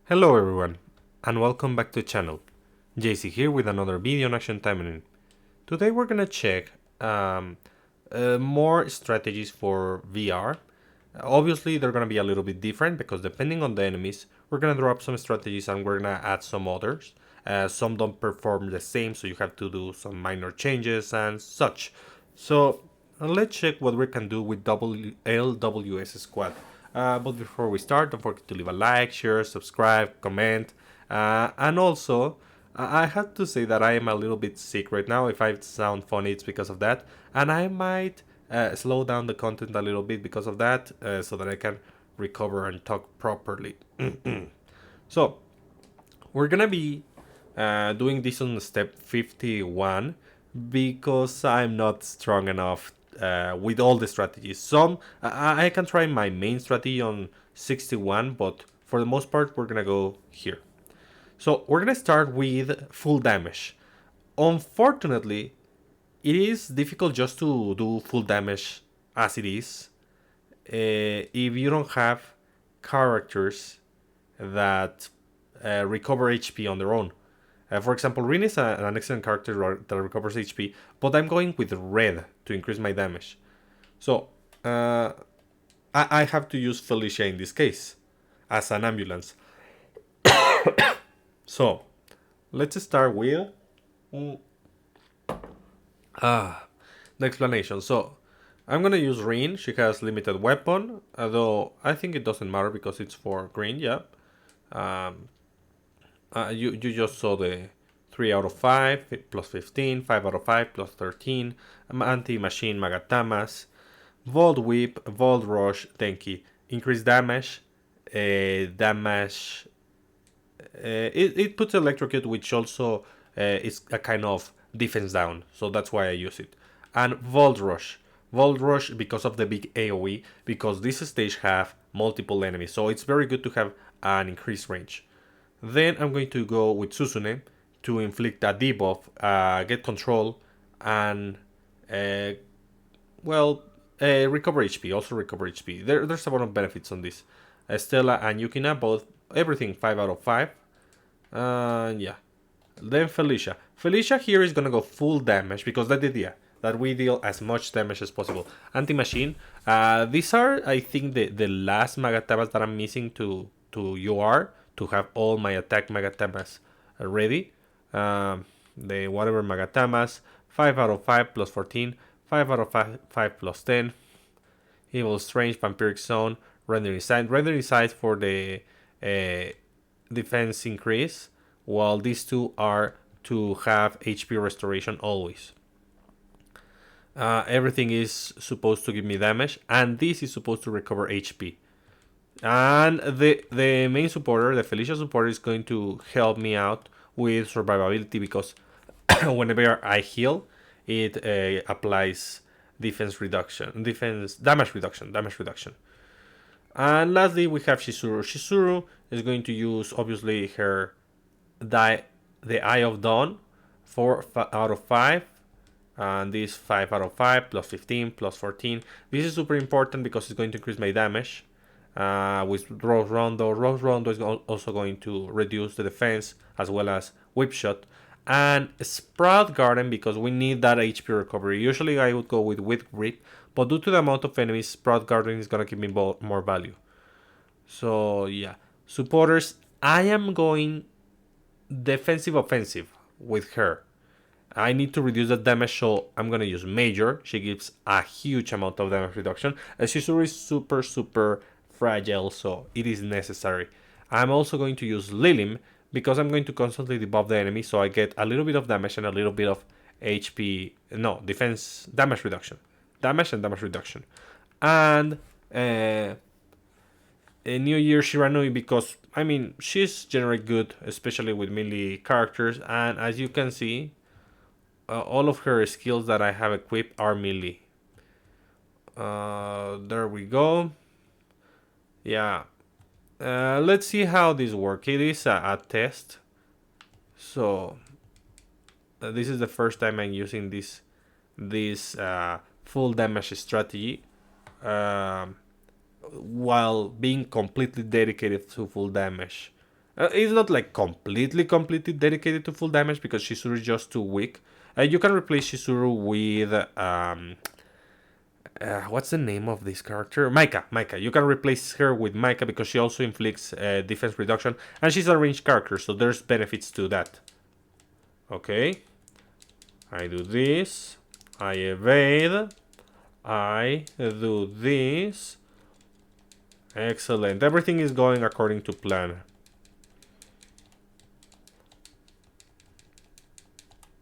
Hello everyone, and welcome back to the channel. JC here with another video on Action Taimanin. Today we're gonna check more strategies for VR. Obviously they're gonna be a little bit different because depending on the enemies, we're gonna drop some strategies and we're gonna add some others. Some don't perform the same, so you have to do some minor changes and such. So let's check what we can do with LWS squad. But before we start, don't forget to leave a like, share, subscribe, comment, and also I have to say that I am a little bit sick right now. If I sound funny, it's because of that, and I might slow down the content a little bit because of that, so that I can recover and talk properly. So we're gonna be doing this on step 51 because I'm not strong enough with all the strategies. I can try my main strategy on 61, but for the most part, we're gonna go here. So we're gonna start with full damage. Unfortunately, it is difficult just to do full damage as it is if you don't have characters that recover HP on their own. For example, Rin is an excellent character that recovers HP, but I'm going with red to increase my damage. So I have to use Felicia in this case as an ambulance. So let's start with the explanation. So I'm gonna use Rin. She has limited weapon, although I think it doesn't matter because it's for green. Yeah. Um, you just saw the 3 out of 5 plus 15, 5 out of 5 plus 13, anti-machine Magatamas, Volt Whip, Volt Rush, Denki. Increase damage, it puts Electrocute, which also is a kind of defense down, so that's why I use it. And Volt Rush. Volt Rush because of the big AoE, because this stage have multiple enemies, so it's very good to have an increased range. Then I'm going to go with Susune to inflict a debuff, get control, and uh, recover HP. Also recover HP. There's a lot of benefits on this. Stella and Yukina, both everything 5 out of 5. Yeah. Then Felicia. Felicia here is gonna go full damage because that's the idea, that we deal as much damage as possible. Anti-machine. These are, I think, the last Magatamas that I'm missing to UR to have all my attack Magatamas ready. The whatever Magatamas. 5 out of 5 plus 14. 5 out of 5 plus 10. Evil Strange, Vampiric Zone, Rendering Sight. Rendering Sight for the defense increase, while these two are to have HP restoration always. Everything is supposed to give me damage, and this is supposed to recover HP. And the main supporter, the Felicia supporter, is going to help me out with survivability because whenever I heal, it applies defense damage reduction. And lastly, we have Shizuru. Shizuru is going to use obviously her the Eye of Dawn, 4 out of 5, and this 5 out of 5 plus 15 plus 14. This is super important because it's going to increase my damage. With Rose Rondo. Rose Rondo is also going to reduce the defense as well as Whip Shot. And Sprout Garden because we need that HP recovery. Usually I would go with Grip, but due to the amount of enemies, Sprout Garden is gonna give me more value. So yeah, supporters, I am going defensive offensive with her. I need to reduce the damage, so I'm gonna use Major. She gives a huge amount of damage reduction. Shizuru is super fragile, so it is necessary. I'm also going to use Lilim because I'm going to constantly debuff the enemy, so I get a little bit of damage and a little bit of HP. No, defense damage reduction, damage and damage reduction, and a New Year Shiranui because I mean she's generally good, especially with melee characters, and as you can see, all of her skills that I have equipped are melee. There we go. Yeah. Let's see how this works. It is a test. So this is the first time I'm using this full damage strategy while being completely dedicated to full damage. It's not like completely dedicated to full damage because Shizuru is just too weak. You can replace Shizuru with what's the name of this character? Maika. Maika. You can replace her with Maika because she also inflicts defense reduction, and she's a ranged character, so there's benefits to that. Okay. I do this. I evade. I do this. Excellent. Everything is going according to plan.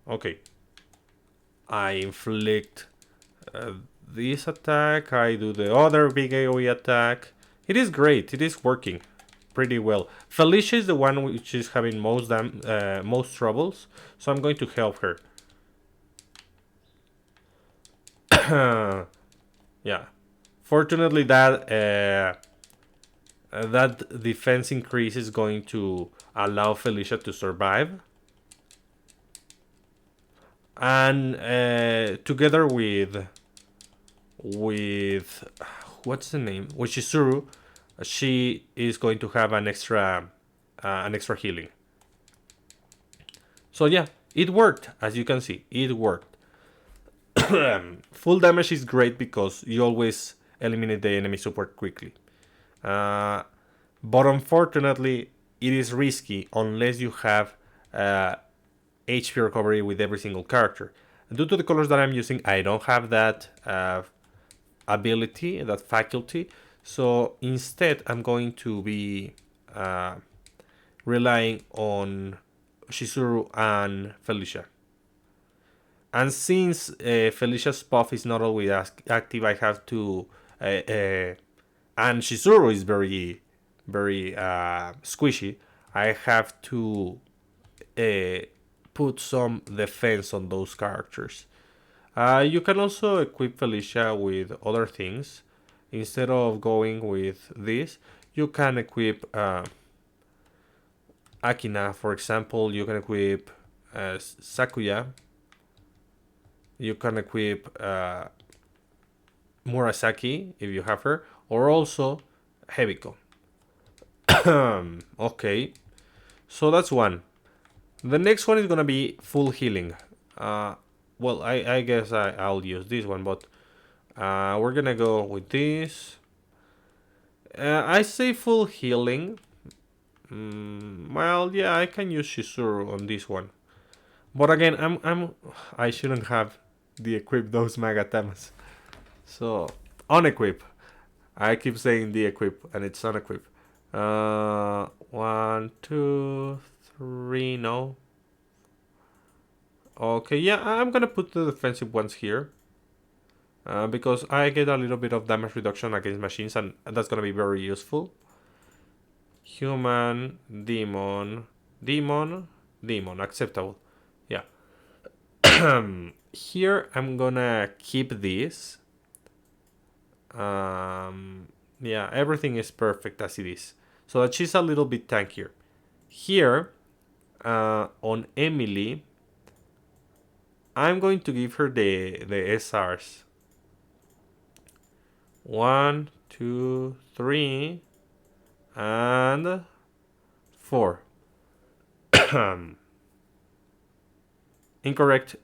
Okay. I inflict this attack. I do the other big AoE attack. It is great. It is working pretty well. Felicia is the one which is having most troubles, so I'm going to help her. Yeah. Fortunately, that defense increase is going to allow Felicia to survive. And together with what's the name? With Shizuru, she is going to have an extra healing. So yeah, it worked. As you can see, it worked. Full damage is great because you always eliminate the enemy support quickly. But unfortunately, it is risky unless you have HP recovery with every single character. Due to the colors that I'm using, I don't have that ability, that faculty. So instead, I'm going to be relying on Shizuru and Felicia. And since Felicia's buff is not always active, I have to... and Shizuru is very, very squishy. I have to put some defense on those characters. You can also equip Felicia with other things. Instead of going with this, you can equip Akina, for example. You can equip Sakuya. You can equip Murasaki if you have her, or also Hebiko. Okay, so that's one. The next one is gonna be full healing. Well, I guess I'll use this one, but we're gonna go with this. I say full healing. Well, yeah, I can use Shizuru on this one, but again, I shouldn't have de-equip those Magatamas. So unequip. I keep saying de-equip, and it's unequip. 1, 2, 3. No. Okay, yeah, I'm gonna put the defensive ones here. Because I get a little bit of damage reduction against machines, and that's gonna be very useful. Human, demon, acceptable. Yeah. Here I'm gonna keep this. Yeah, everything is perfect as it is. So that she's a little bit tankier. Here, on Emily, I'm going to give her the SRs. 1, 2, 3, and 4. Incorrect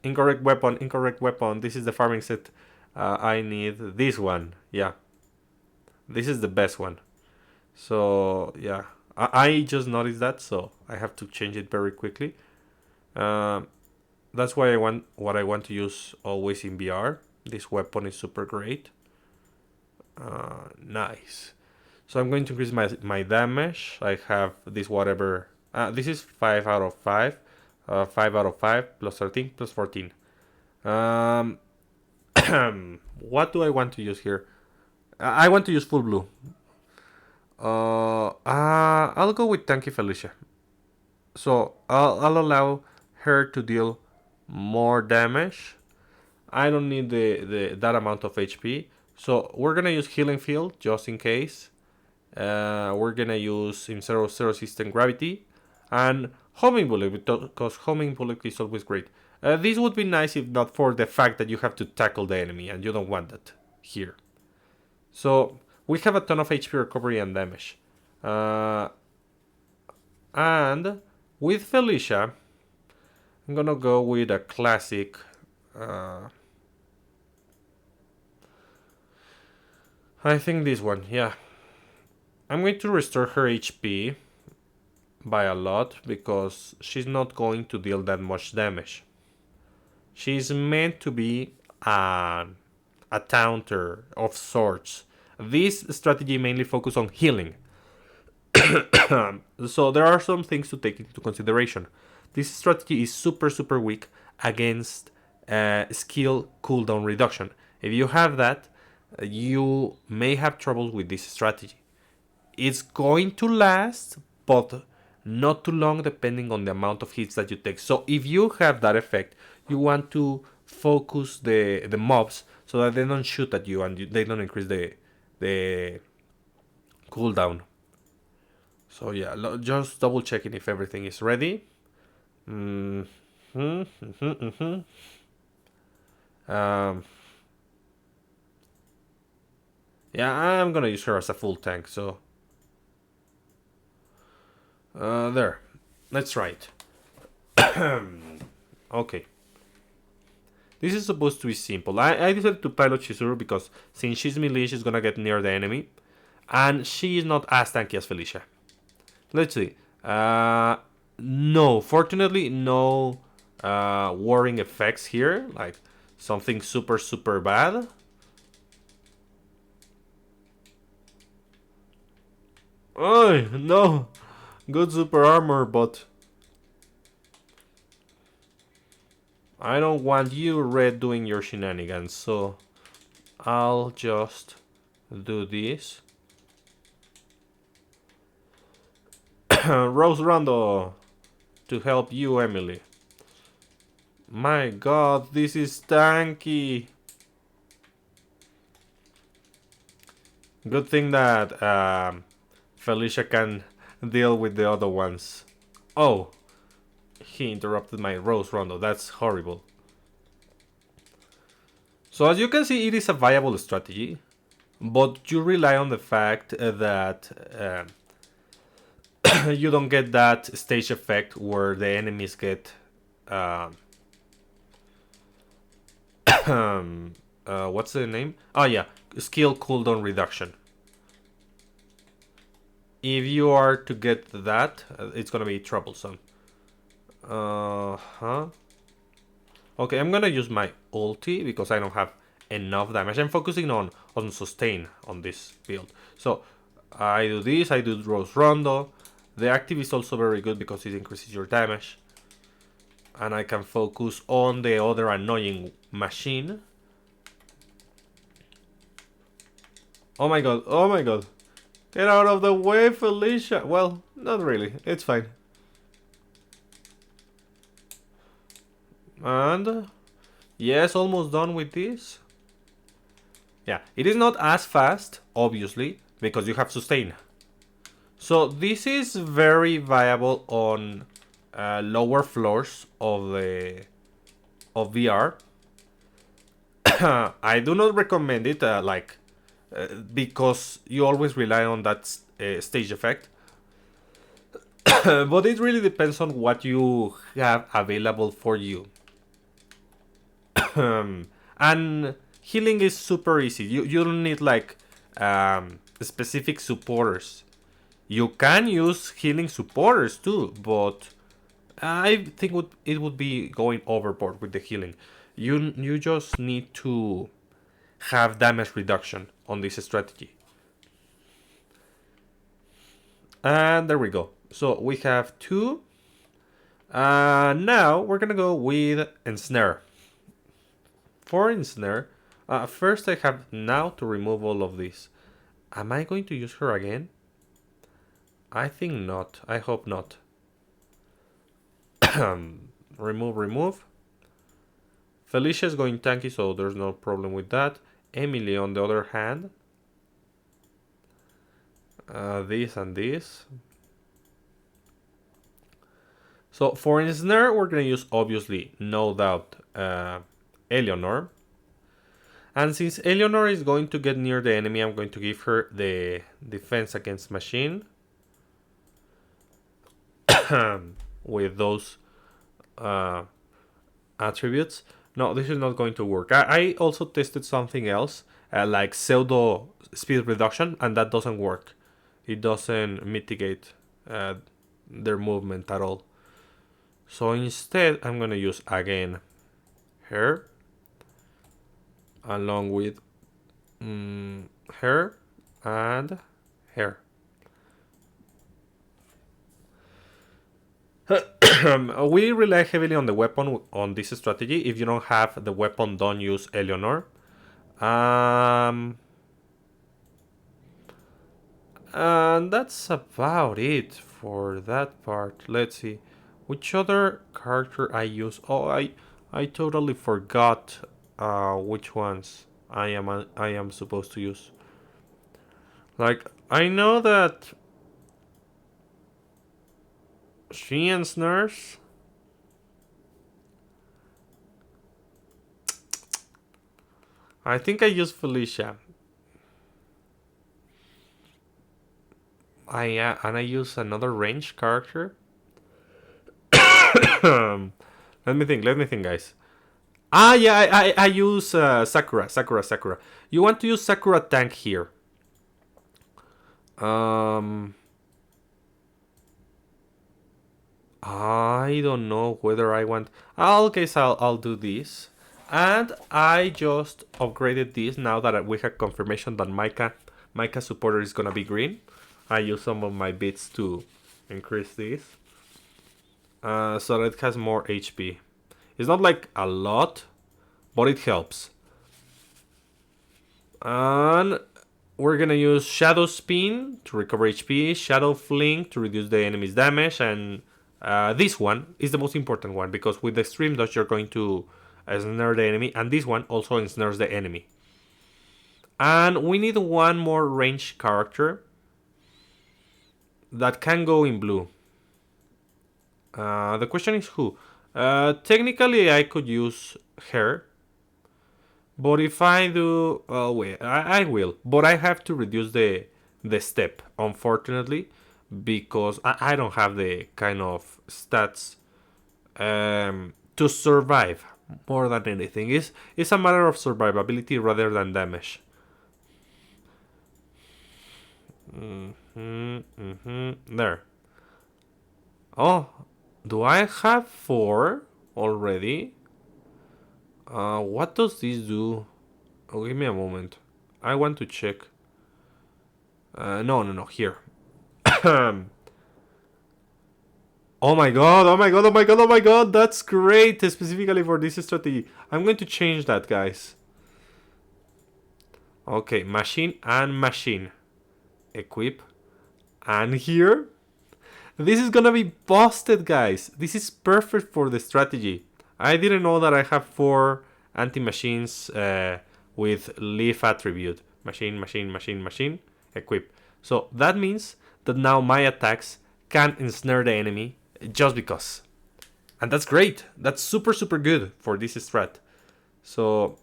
weapon. This is the farming set. I need this one. Yeah, this is the best one. So yeah, I just noticed that, so I have to change it very quickly. That's why what I want to use always in BR. This weapon is super great. Nice. So I'm going to increase my damage. I have this whatever. This is 5 out of 5. 5 out of 5 plus 13 plus 14. What do I want to use here? I want to use full blue. I'll go with Tanky Felicia. So I'll allow her to deal more damage. I don't need that amount of HP. So we're gonna use Healing Field just in case. We're gonna use in 0-0 system Gravity and Homing Bullet, because Homing Bullet is always great. This would be nice if not for the fact that you have to tackle the enemy, and you don't want that here. So we have a ton of HP recovery and damage. And with Felicia, I'm gonna go with a classic. I think this one, yeah. I'm going to restore her HP by a lot because she's not going to deal that much damage. She's meant to be a taunter of sorts. This strategy mainly focuses on healing. So there are some things to take into consideration. This strategy is super weak against skill cooldown reduction. If you have that, you may have trouble with this strategy. It's going to last, but not too long depending on the amount of hits that you take. So if you have that effect, you want to focus the mobs so that they don't shoot at you and they don't increase the cooldown. So yeah, just double checking if everything is ready. Um, yeah, I'm gonna use her as a full tank, so there. Let's try it. Okay. This is supposed to be simple. I decided to pilot Chizuru because since she's melee, she's gonna get near the enemy. And she is not as tanky as Felicia. Let's see. No, fortunately, no warring effects here. Like something super bad. Oh, no. Good super armor, but I don't want you, Red, doing your shenanigans, so I'll just do this. Rose Rondo to help you, Emily. My god, this is tanky. Good thing that Felicia can deal with the other ones. Oh, he interrupted my Rose Rondo. That's horrible. So as you can see, it is a viable strategy, but you rely on the fact that you don't get that stage effect where the enemies get what's the name? Oh yeah, skill cooldown reduction. If you are to get that, it's gonna be troublesome. Okay, I'm gonna use my ulti because I don't have enough damage. I'm focusing on sustain on this build. So I do this, I do Rose Rondo. The active is also very good because it increases your damage. And I can focus on the other annoying machine. Oh my god, oh my god. Get out of the way, Felicia. Well, not really, it's fine. And yes, almost done with this. Yeah, it is not as fast, obviously, because you have sustain. So this is very viable on lower floors of VR. I do not recommend it, because you always rely on that stage effect. But it really depends on what you have available for you. And healing is super easy. You don't need like specific supporters. You can use healing supporters too, but I think it would be going overboard with the healing. You just need to have damage reduction on this strategy. And there we go. So we have two. Now we're gonna go with Ensnare. For Ensnare, first I have now to remove all of this. Am I going to use her again? I think not. I hope not. Remove. Felicia is going tanky, so there's no problem with that. Emily, on the other hand, this and this. So for Ensnare, we're gonna use, obviously, no doubt, Eleanor. And since Eleanor is going to get near the enemy, I'm going to give her the defense against machine. with those uh, attributes. No, this is not going to work. I also tested something else, like pseudo speed reduction, and that doesn't work. It doesn't mitigate their movement at all. So instead, I'm going to use again hair along with hair and hair. We rely heavily on the weapon on this strategy. If you don't have the weapon, don't use Eleanor. And that's about it for that part. Let's see. Which other character I use? Oh, I totally forgot which ones I am supposed to use. Like, I know that she ensnares. I think I use Felicia. And I use another range character. Let me think, guys. Yeah, I use Sakura. You want to use Sakura tank here. I don't know whether I want. I'll do this, and I just upgraded this now that we have confirmation that Micah supporter is gonna be green. I use some of my bits to increase this, so that it has more HP. It's not like a lot, but it helps. And we're gonna use Shadow Spin to recover HP, Shadow Fling to reduce the enemy's damage, and this one is the most important one because with the Extreme Dodge you're going to ensnare the enemy, and this one also ensnares the enemy. And we need one more range character that can go in blue. The question is who? Technically I could use her. But if I do... Oh wait, I will. But I have to reduce the step, unfortunately. Because I don't have the kind of stats to survive more than anything. It's a matter of survivability rather than damage. There. Oh, do I have 4 already? What does this do? Oh, give me a moment. I want to check. No, here. Oh my god, that's great, specifically for this strategy. I'm going to change that, guys. Okay, machine and machine. Equip. And here. This is gonna be busted, guys. This is perfect for the strategy. I didn't know that I have 4 anti-machines with leaf attribute. Machine, equip. So that means that now my attacks can ensnare the enemy just because. And that's great. That's super good for this strat. So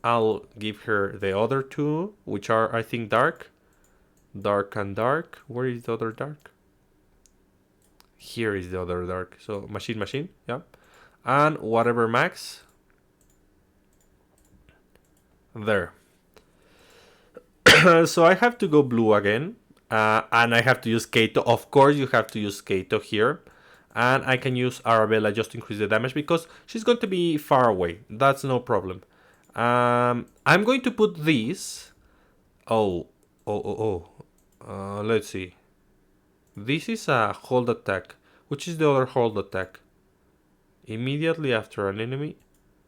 I'll give her the other 2, which are, I think, dark. Dark and dark. Where is the other dark? Here is the other dark. So machine, yeah. And whatever max. There. So I have to go blue again. And I have to use Kato. Of course you have to use Kato here. And I can use Arabella just to increase the damage because she's going to be far away. That's no problem. I'm going to put these. Let's see. This is a hold attack. Which is the other hold attack? Immediately after an enemy.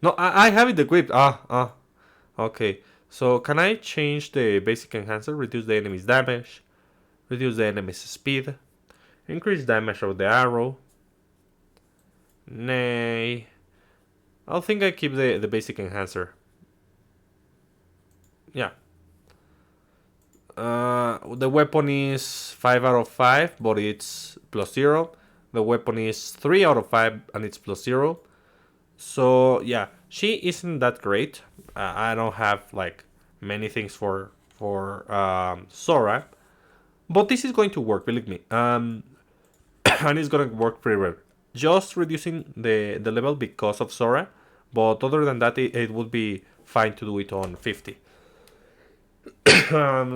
No, I have it equipped. Okay. So can I change the basic enhancer? Reduce the enemy's damage. Reduce the enemy's speed. Increase damage of the arrow. Nay. I think I keep the basic enhancer. Yeah. The weapon is 5 out of 5, but it's +0. The weapon is 3 out of 5, and it's +0. So yeah, she isn't that great. I don't have like many things for Sora, but this is going to work. Believe me. and it's gonna work pretty well. Just reducing the level because of Sora, but other than that, it would be fine to do it on 50.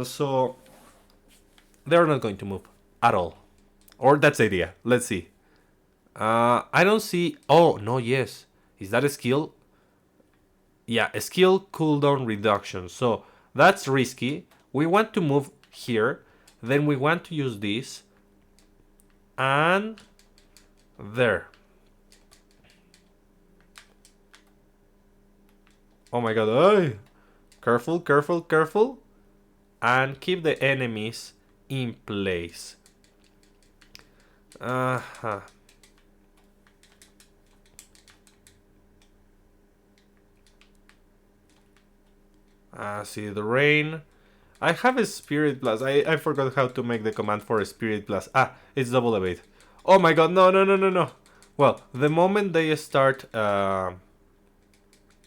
So they're not going to move at all, or that's the idea. Let's see. I don't see. Oh no, yes, is that a skill? Yeah, a skill cooldown reduction. So that's risky. We want to move here, then we want to use this, and there. Oh my god, ay. Careful, careful, careful. And keep the enemies in place. Uh-huh. See the rain. I have a Spirit Blast. I forgot how to make the command for a Spirit Blast. It's double evade. Oh my god, no, no, no, no, no. Well, the moment they start, they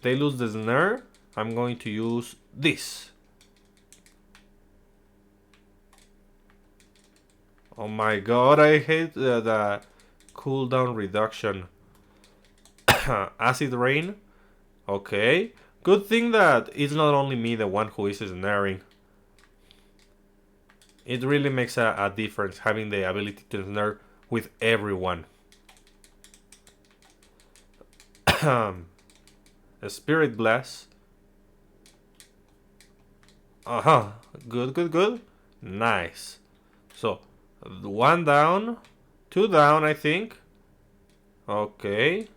lose the snare, I'm going to use this. Oh my god, I hate the cooldown reduction. Acid Rain. Okay. Good thing that it's not only me the one who is snaring. It really makes a difference having the ability to snare with everyone. A Spirit Blast. Uh-huh. Good, good, good. Nice. So, 1 down. 2 down, I think. Okay.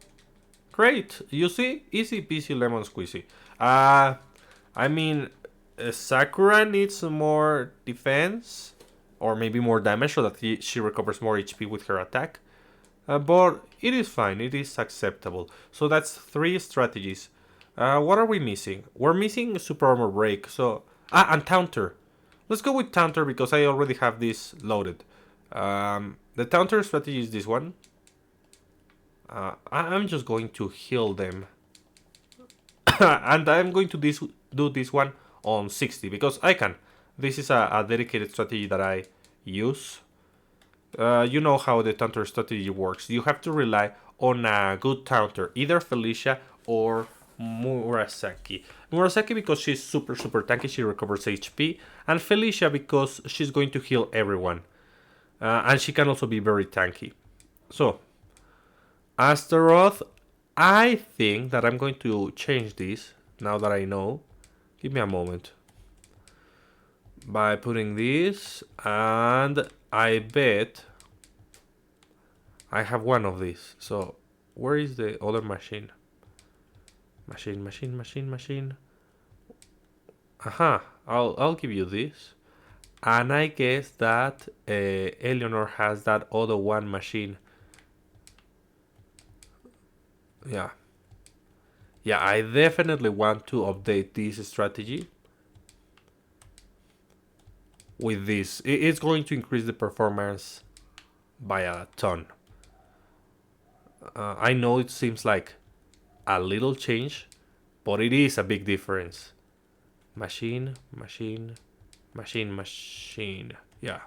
Great. You see? Easy peasy lemon squeezy. I mean, Sakura needs more defense. Or maybe more damage so that she recovers more HP with her attack. But it is fine. It is acceptable. So that's 3 strategies. What are we missing? We're missing Super Armor Break. So, and Taunter. Let's go with Taunter because I already have this loaded. The Taunter strategy is this one. I'm just going to heal them. And I'm going to do this one on 60 because I can. This is a dedicated strategy that I use. You know how the Taunter strategy works. You have to rely on a good Taunter, either Felicia or Murasaki. Murasaki because she's super tanky, she recovers HP, and Felicia because she's going to heal everyone. And she can also be very tanky. So, Astaroth, I think that I'm going to change this now that I know. Give me a moment. By putting this, and I bet I have one of these. So, where is the other machine? Machine. Aha, I'll give you this. And I guess that Eleanor has that other one machine. Yeah, I definitely want to update this strategy with this. It's going to increase the performance by a ton. I know it seems like a little change, but it is a big difference. Machine. Yeah.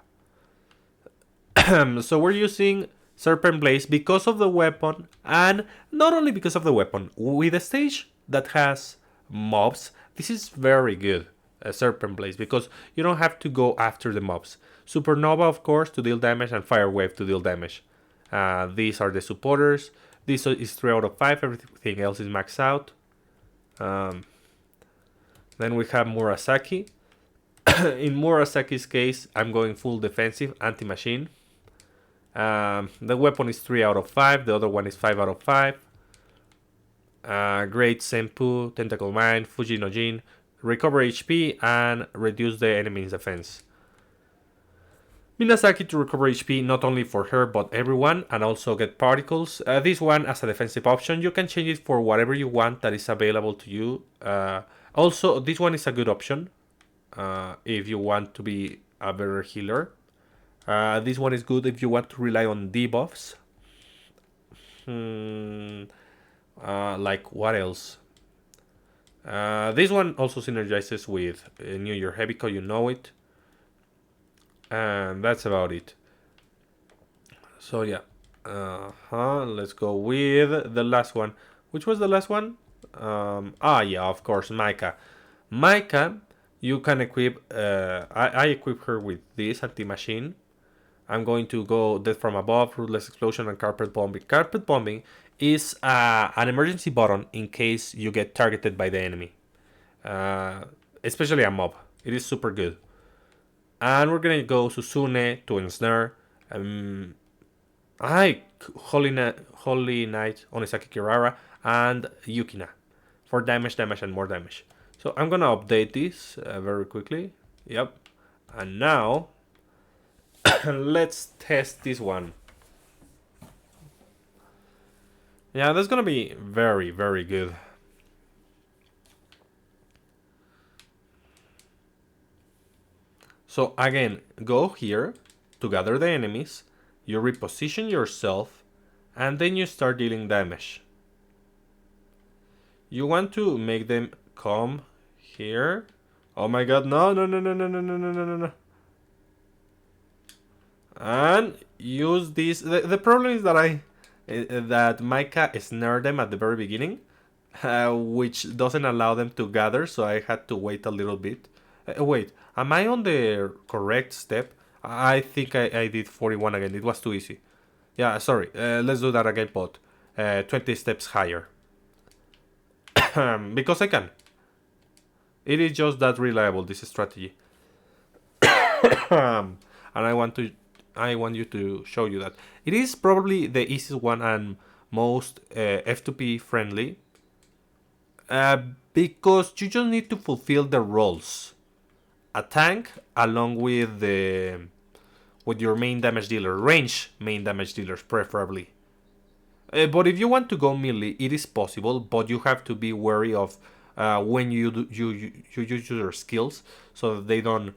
So we're using Serpent Blaze because of the weapon, and not only because of the weapon. With a stage that has mobs, this is very good, Serpent Blaze, because you don't have to go after the mobs. Supernova, of course, to deal damage, and Fire Wave to deal damage. These are the supporters. This is 3 out of 5, everything else is maxed out. Then we have Murasaki. In Murasaki's case, I'm going full defensive, anti-machine. The weapon is 3 out of 5, the other one is 5 out of 5. Great Senpu, Tentacle Mine, Fuji no Jin, recover HP and reduce the enemy's defense. Minasaki to recover HP not only for her but everyone, and also get particles. This one as a defensive option, you can change it for whatever you want that is available to you. Also, this one is a good option if you want to be a better healer. This one is good if you want to rely on debuffs. Like what else? This one also synergizes with New Year Heavy, you know it. And that's about it. So yeah, let's go with the last one. Which was the last one? Yeah, of course, Micah. Micah, you can equip. I equip her with this anti-machine. I'm going to go Death from Above, Ruthless Explosion, and Carpet Bombing. Carpet Bombing is an emergency button in case you get targeted by the enemy, uh, especially a mob. It is super good. And we're gonna go Susune to ensnare. Um, I Holy Knight, Onisaki Kirara, and Yukina for damage, damage, and more damage. So I'm gonna update this very quickly. Yep. And now let's test this one. Yeah, that's gonna be very, very good. So again, go here to gather the enemies, you reposition yourself, and then you start dealing damage. You want to make them come here. Oh my god, no, no, no, no, no, no, no, no, no, no. And use this. The problem is that that Micah snared them at the very beginning, which doesn't allow them to gather, so I had to wait a little bit. Wait, am I on the correct step? I think I did 41 again. It was too easy. Yeah, sorry. Let's do that again, but 20 steps higher. Because I can. It is just that reliable, this strategy. And I want you to show you that. It is probably the easiest one and most F2P friendly. Because you just need to fulfill the roles. A tank along with your main damage dealer, range main damage dealers preferably. But if you want to go melee, it is possible, but you have to be wary of when you use your skills so that they don't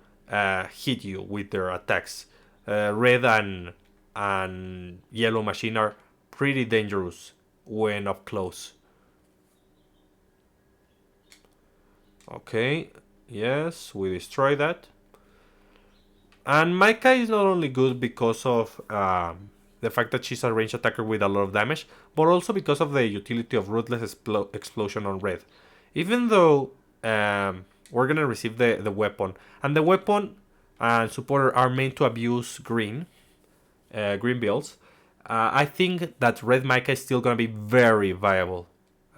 hit you with their attacks. Red and yellow machine are pretty dangerous when up close. Okay, yes, we destroy that. And Micah is not only good because of the fact that she's a ranged attacker with a lot of damage, but also because of the utility of Ruthless Explosion on red. Even though we're gonna receive the weapon, and the weapon and supporter are meant to abuse green builds, I think that red Micah is still gonna be very viable.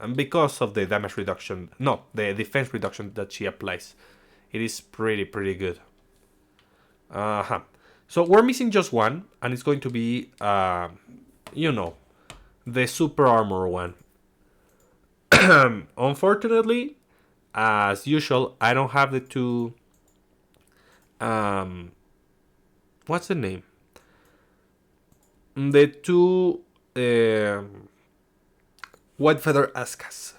And because of the damage reduction, no, the defense reduction that she applies, it is pretty good. Uh-huh. So we're missing just one, and it's going to be, the super armor one. Unfortunately, as usual, I don't have the two. What's the name? The two white feather askas.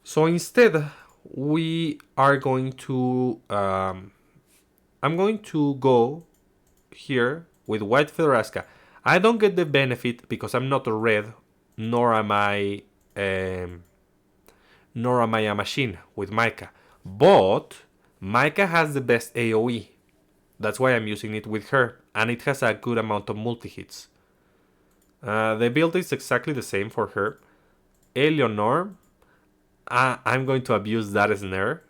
So instead, we are going to. I'm going to go here with white feather aska. I don't get the benefit because I'm not a red, nor am I a machine with Micah. But Micah has the best AoE. That's why I'm using it with her, and it has a good amount of multi-hits. The build is exactly the same for her. Eleanor, I'm going to abuse that snare.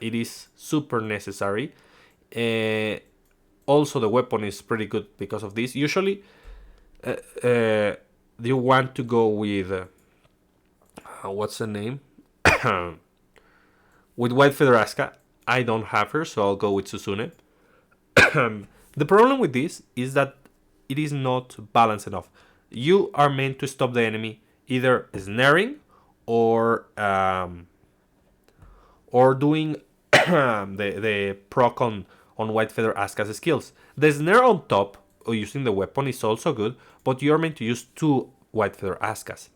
It is super necessary. Also, the weapon is pretty good because of this. Usually, you want to go with what's the name? With White Feather Aska. I don't have her, so I'll go with Susune. The problem with this is that it is not balanced enough. You are meant to stop the enemy either snaring or doing the proc on White Feather Aska's skills. The snare on top or using the weapon is also good, but you're meant to use two White Feather Askas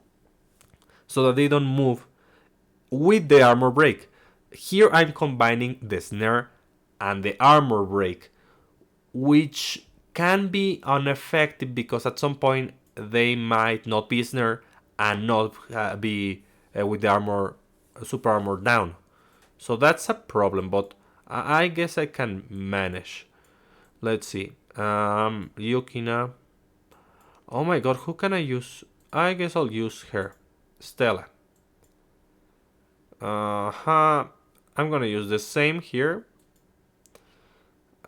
so that they don't move with the armor break. Here I'm combining the snare and the armor break, which can be ineffective because at some point they might not be snare and not be with the armor, super armor down. So that's a problem, but I guess I can manage. Let's see. Yukina. Oh my god, who can I use? I guess I'll use her. Stella. I'm gonna use the same here.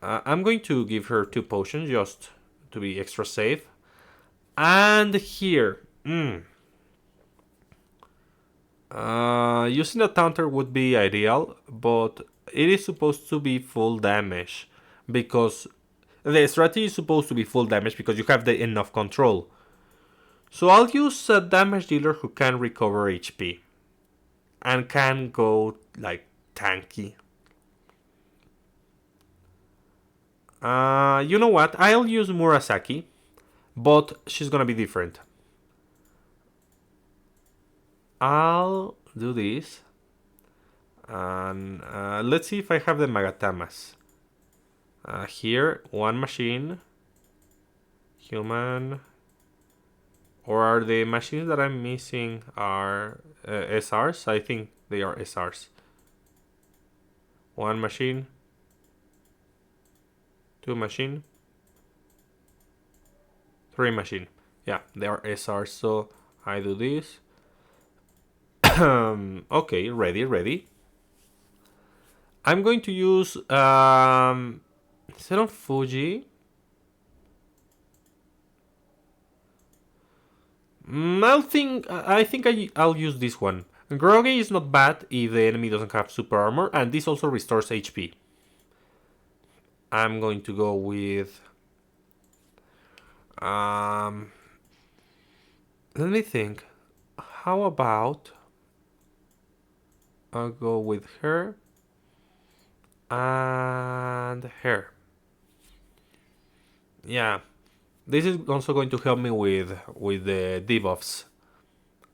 I'm going to give her 2 potions just to be extra safe. And here. Using a taunter would be ideal, but it is supposed to be full damage. Because the strategy is supposed to be full damage because you have the enough control. So I'll use a damage dealer who can recover HP. And can go like tanky. You know what? I'll use Murasaki, but she's gonna be different. I'll do this. And let's see if I have the Magatamas. Here, one machine. Human. Or are the machines that I'm missing are SRs? I think they are SRs. One machine. Two machine. Three machine. Yeah, they are SRs. So I do this. Okay, ready. I'm going to use instead of Fuji. I think I'll use this one. Groggy is not bad if the enemy doesn't have super armor, and this also restores HP. I'm going to go with let me think. How about I'll go with her and her. Yeah, this is also going to help me with the debuffs,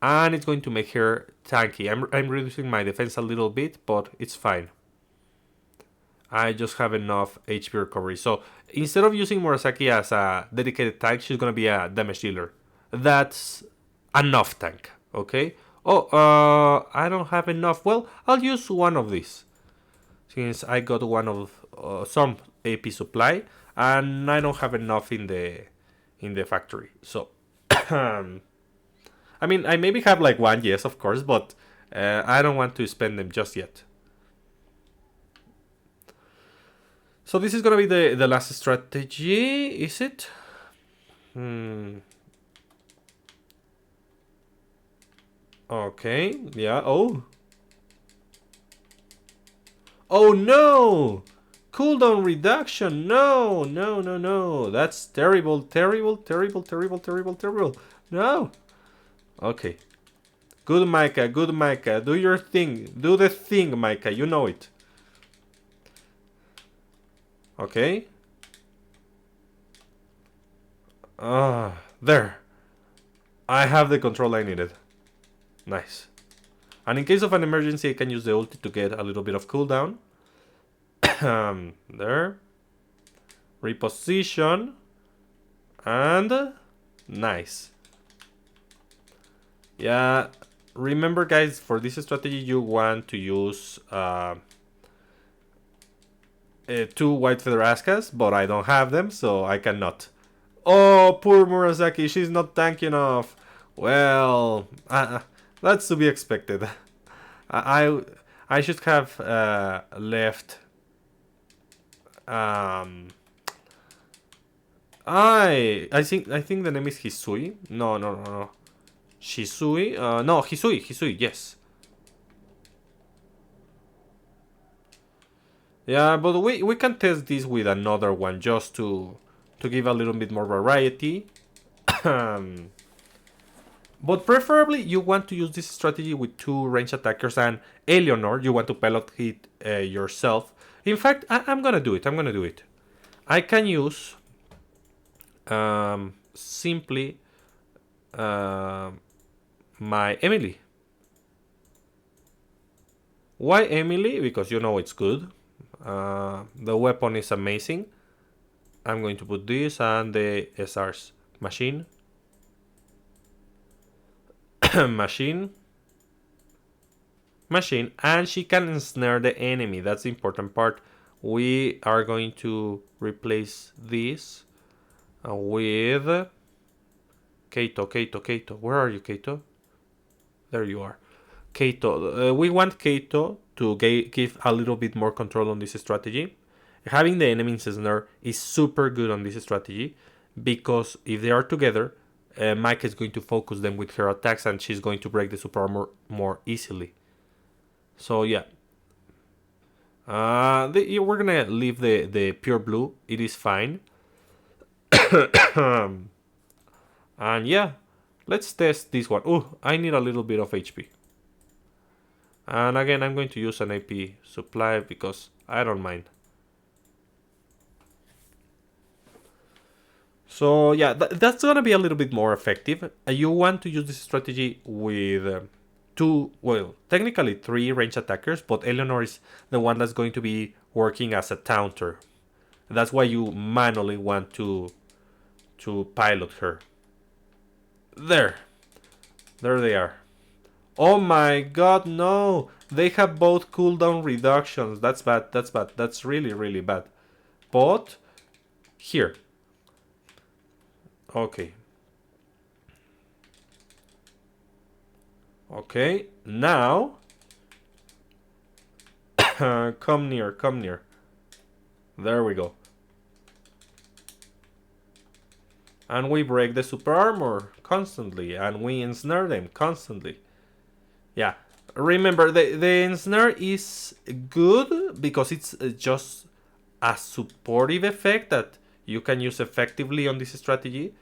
and it's going to make her tanky. I'm reducing my defense a little bit, but it's fine. I just have enough HP recovery. So instead of using Murasaki as a dedicated tank, she's gonna be a damage dealer. That's enough tank, okay? Oh, I don't have enough. Well, I'll use one of these. Since I got one of some AP supply, and I don't have enough in the factory. So, I mean, I maybe have like one, yes, of course, but I don't want to spend them just yet. So this is gonna be the last strategy, is it? Okay, yeah, oh. Oh no! Cooldown reduction, no. That's terrible. No. Okay. Good Micah, do your thing. Do the thing, Micah, you know it. Okay. There. I have the control I needed. Nice. And in case of an emergency, I can use the ulti to get a little bit of cooldown. There. Reposition. And nice. Yeah. Remember, guys, for this strategy, you want to use 2 white feather askas, but I don't have them, so I cannot. Oh, poor Murasaki, she's not tanky enough. Well, that's to be expected. I should have left. I think the name is Hisui. No. Shisui. No, Hisui. Yes. Yeah, but we can test this with another one just to give a little bit more variety. But preferably you want to use this strategy with 2 range attackers, and Eleanor you want to pellet hit yourself. In fact, I'm gonna do it. I can use simply my Emily. Why Emily? Because you know it's good. The weapon is amazing. I'm going to put this and the SR's machine. Machine, and she can ensnare the enemy. That's the important part. we are going to replace this with Keito. Where are you, Keito? There you are. Keito. We want Keito to give a little bit more control on this strategy. Having the enemy in snare is super good on this strategy because if they are together, Mike is going to focus them with her attacks and she's going to break the super armor more easily. So yeah. We're gonna leave the pure blue. It is fine. And yeah, let's test this one. Oh, I need a little bit of HP. And again, I'm going to use an AP supply because I don't mind. So yeah, that's gonna be a little bit more effective. You want to use this strategy with technically 3 range attackers, but Eleanor is the one that's going to be working as a taunter. That's why you manually want to pilot her. There they are. Oh my god, no! They have both cooldown reductions. That's bad. That's really bad. But here. Okay. Okay, now come near. There we go. And we break the super armor constantly, and we ensnare them constantly. Yeah, remember the ensnare is good because it's just a supportive effect that you can use effectively on this strategy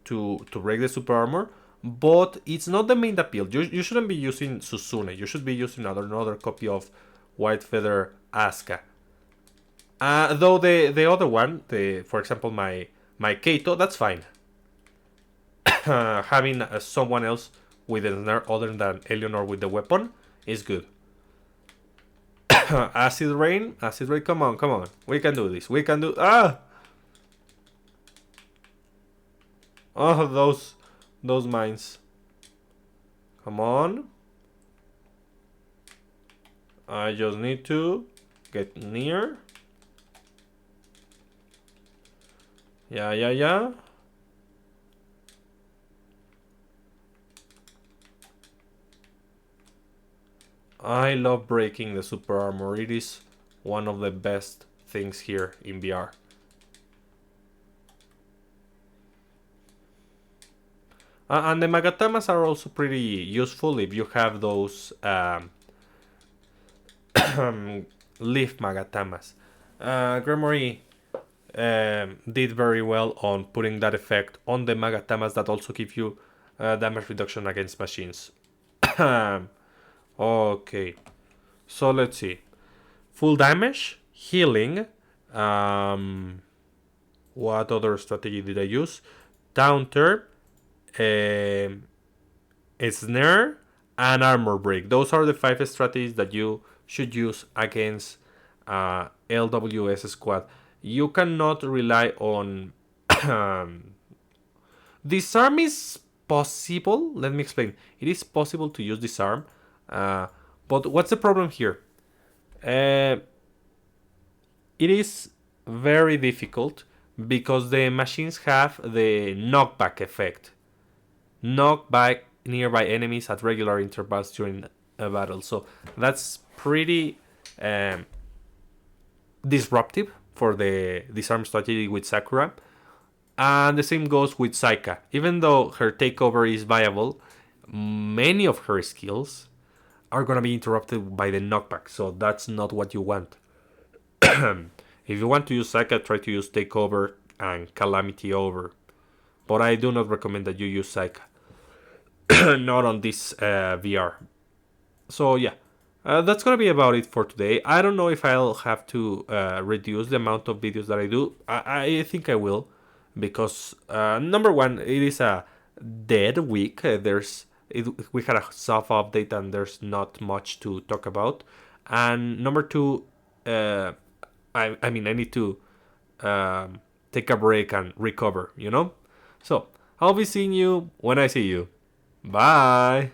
to break the super armor, but it's not the main appeal. You shouldn't be using Susune. You should be using another copy of White Feather Asuka. Though the other one, for example my Keito, that's fine. Having someone else with a snare other than Eleanor with the weapon is good. Acid rain, come on. We can do this. Oh, those mines. Come on. I just need to get near. Yeah. I love breaking the super armor. It is one of the best things here in VR. And the Magatamas are also pretty useful if you have those leaf Magatamas. Gremory did very well on putting that effect on the Magatamas that also give you damage reduction against machines. Okay, so let's see. Full damage, healing. What other strategy did I use? Taunter, snare, and armor break. Those are the 5 strategies that you should use against LWS squad. You cannot rely on disarm is possible. Let me explain. It is possible to use disarm, but what's the problem here? It is very difficult because the machines have the knockback effect. Knockback nearby enemies at regular intervals during a battle. So that's pretty disruptive for the disarm strategy with Sakura. And the same goes with Saika. Even though her takeover is viable, many of her skills are going to be interrupted by the knockback. So that's not what you want. If you want to use Saika, try to use takeover and calamity over. But I do not recommend that you use Saika. Not on this VR. So yeah, that's gonna be about it for today. I don't know if I'll have to reduce the amount of videos that I do. I think I will, because number one, it is a dead week. We had a soft update and there's not much to talk about. And number two, I mean I need to take a break and recover. So I'll be seeing you when I see you. Bye.